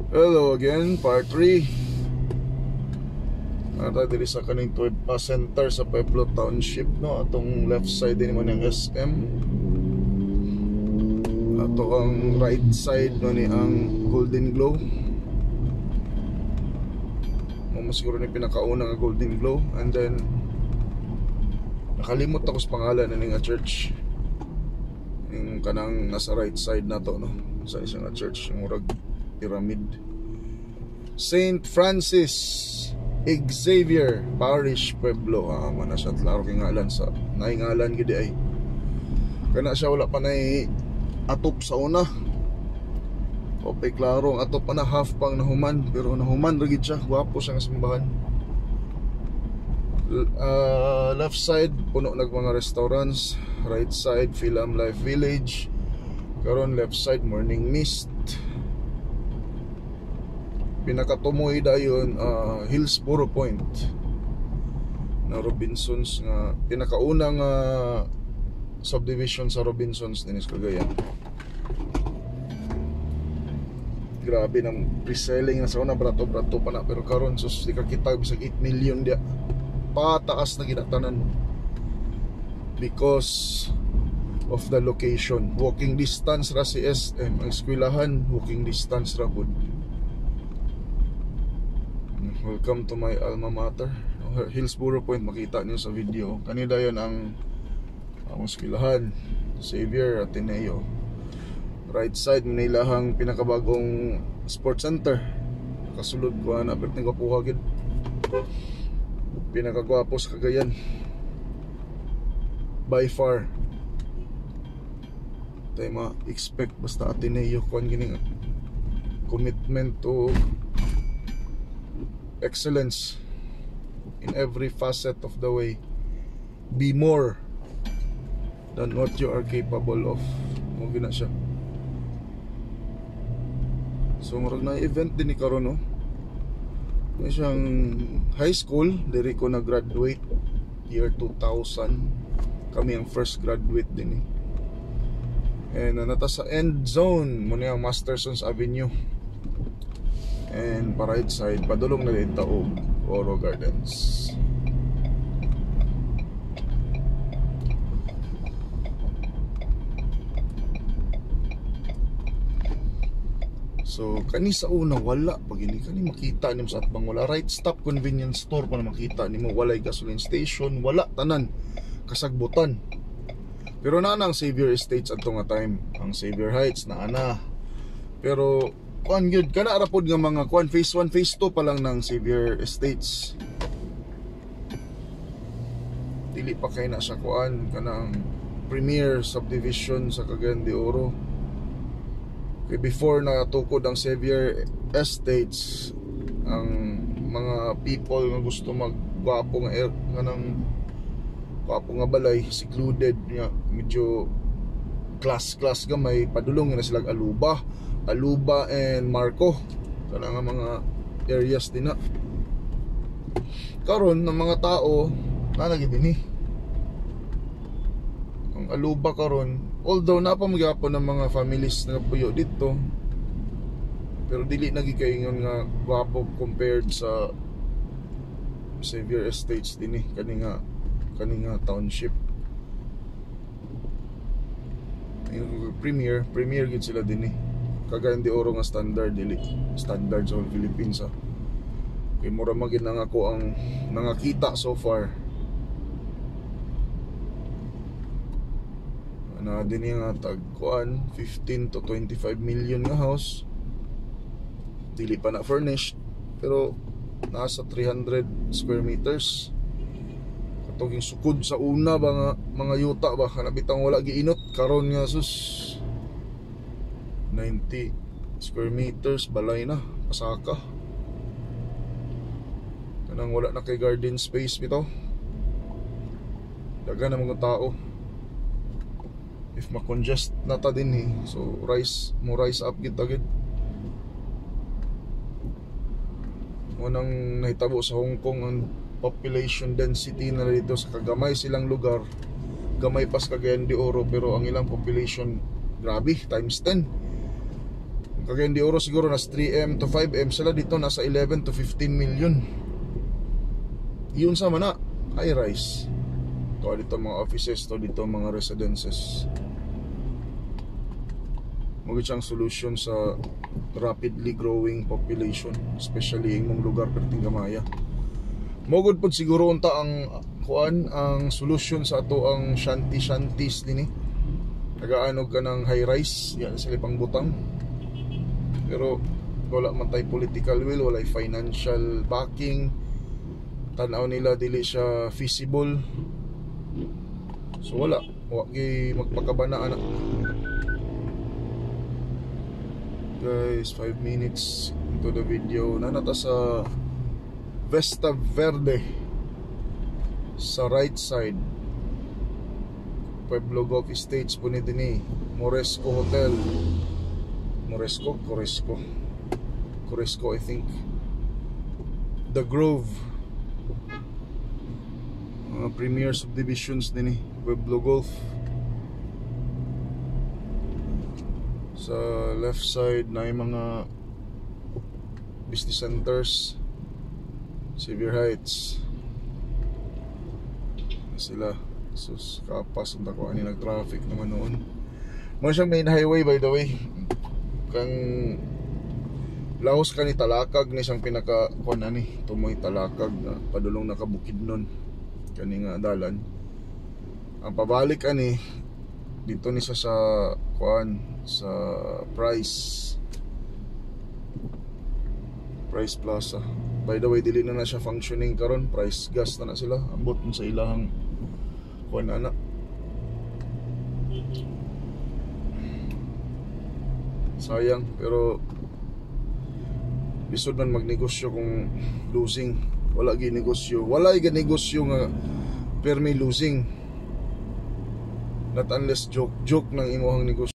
Hello again, part 3. Nata diri sa kaning center sa Pueblo Township, no? Atong left side din mo ng SM. Ato ang right side no ni ang Golden Glow. Mo siguro ni pinakauna nga Golden Glow, and then nakalimot ako sa pangalan na nga church. Yung kanang nasa right side na to, no? Sa isang church, yung murag pyramid. Saint Francis Xavier Parish Pueblo. Mana siya klaro kay ngalan sa naingalan gid ay. Kana siya wala pa nay atop sa una. Okay, klaro ang atop pa na half pang nahuman, pero nahuman ra gid siya. Gwapo siya nga simbahan. Left side puno nag mga restaurants, right side Philam Life Village. Karon left side Morning Mist. Pinakatumoy dayon Hillsboro Point na Robinsons nga pinakaunang subdivision sa Robinsons din sa Cagayan. Grabe ng pre-selling na sa una, brato-brato pa na, pero karon sus di ka kita bisag 8 million dia. Pataas na ginatanan because of the location. Walking distance ra si SM, ang eskwelahan walking distance ra pud. Welcome to my alma mater, Hillsboro Point. Makita niyo sa video kanina yon ang eskwelahan Xavier Ateneo. Right side manilahang pinakabagong sports center. Kasulod ko na pero tinga po kagid. Pinakagwapo sa Cagayan by far. Tayo ma-expect basta Ateneo kuan gining commitment to excellence in every facet of the way. Be more than what you are capable of. Mo gina siya. So murag na event din ni karon, no? May siyang high school, diri ko na graduate year 2000. Kami ang first graduate din eh. And nata sa end zone mo niya Mastersons Avenue. And pa right side padulong na dito Oro Gardens. So kani sa una wala pag ini kani makita nimo sa atbang wala right stop convenience store pa na makita nimo, walay gasoline station, wala tanan kasagbutan. Pero na ang Xavier Estates adto nga time, ang Xavier Heights na ana. Pero kuan gyud kana ra pod nga mga kuan phase 1 phase 2 pa lang ng Xavier Estates. Dili pa kay na sa kuan kanang premier subdivision sa Cagayan de Oro. Kay before na tukod ang Xavier Estates, ang mga people nga gusto maggwapo nga kanang gwapo nga balay, secluded nga, medyo class gamay, padulong na sila Aluba and Marco, kana nga mga areas din na. Karon ng mga tao nanagid din eh. Ang Aluba karon, although napamagyapo ng mga families na puyo dito, pero dili nagikaingon nga gwapo compared sa Xavier Estates din eh, kani nga township. Premier gid sila din eh. Cagayan de Oro nga standard, dili standard sa Philippines ha. Kay mura magid nang ako ang nangakita so far. Na din nga tagkuan 15 to 25 million nga house. Dili pa na furnished, pero nasa 300 square meters. Katong sukod sa una ba nga mga yuta ba kanabitang wala giinot, karon nga sus 90 square meters balay na pasaka. Kanang wala na kay garden space bitaw. Dagan na mga tao. If ma-congest na ta din eh, so rise up gid agad. Unang nahitabo sa Hong Kong ang population density na dito sa kagamay silang lugar, gamay pas Cagayan de Oro, pero ang ilang population grabe times 10. Cagayan de Oro siguro nas 3M to 5M, sila dito nasa 11 to 15 million. Yun sa mana high rise. To dito mga offices, to dito mga residences. Mugit siyang solution sa rapidly growing population, especially yung mga lugar perting gamaya. Mogod pod siguro unta ang kuan, ang solution sa ato ang shanties dinhi. Nagaanog ka ng high rise, yan sila pang butang. Pero wala man tay political will, wala financial backing. Tanaw nila dili siya feasible. So wala magpakabana ana. Guys, 5 minutes into the video. Nanata sa Vista Verde sa right side, Pueblo Golf Estates po nito ni Moresco Hotel. Coresco I think. The Grove, premier subdivisions din ni Pueblo Golf. Sa left side na yung mga business centers, Xavier Heights sila. Sus, kapas unta ko ani nag-traffic naman noon. Mo siyang main highway by the way. Kang lahos ka ni Talakag ni siyang pinaka kuan ani, tumoy Talakag na padulong nakabukid nun kani nga dalan. Ang pabalik ani dito ni sa kuan sa Price Plaza. By the way, dili na siya functioning karon. Price gas na sila. Ambot sa ilahang kuan ana. Sayang, pero bisod man magnegosyo kung losing. Wala gi negosyo nga pero may losing. Not unless joke ng imuhang negosyo.